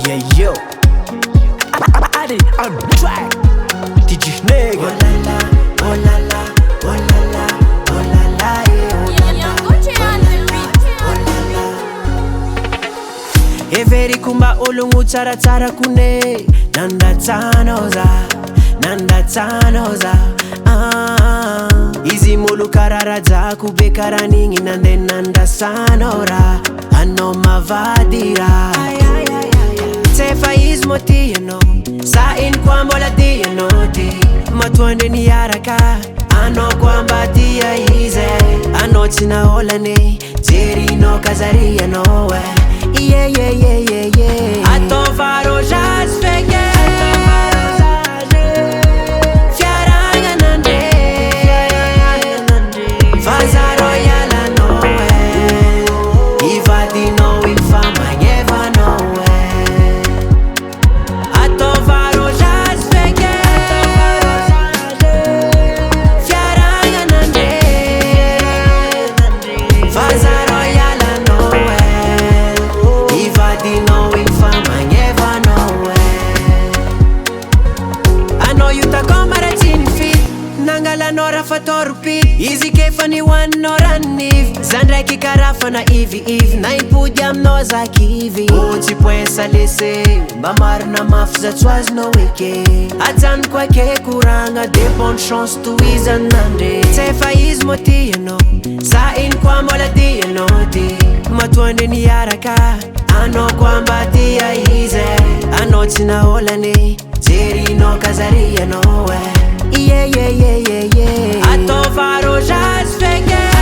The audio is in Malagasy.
Yeah, yo. I'm track. DJ nigga. Oh la la, oh la la, oh la la, oh la la, yeah, oh la la. Every kumba olungu tsara tsara kune. Nanda tsanoza, nanda tsanoza. Izi mulu karara zaku bekara ningi nande nanda sanora. Ano mavadira. Tefa izmoti you know. Sa in kwambola di you know di. Matwande ni yaraka. Ano kwamba dia ize. Ano tina holane. Zeri no kazari no way. Yeah yeah yeah yeah yeah. Ato faro jazz fege. Fiaranga nande. Fazaro yala no way. Ifati no ifama never no way. Ato faro jazz fege. Fiaranga nande. Fazaro yala no way. Ifati no ifama never no way. I know you ta komara tinfi. Nangala nora fatorpi. Easy kefani one nora niv. Zandra kikarafa na Eve na ipuja mnoza kivi. Uchi pwesa lese. Bamar na mafza twas no weke. Atan kwa ke kuranga de bonne chance to iza nande. Tefa izmoti you know. Sa in kwa mola di you know di. Matwande ni yaraka. Ano kwamba dia ize. Ano tina holane. Zeri no kazari no way. Yeah yeah yeah yeah yeah. Ato faro jazz fenge.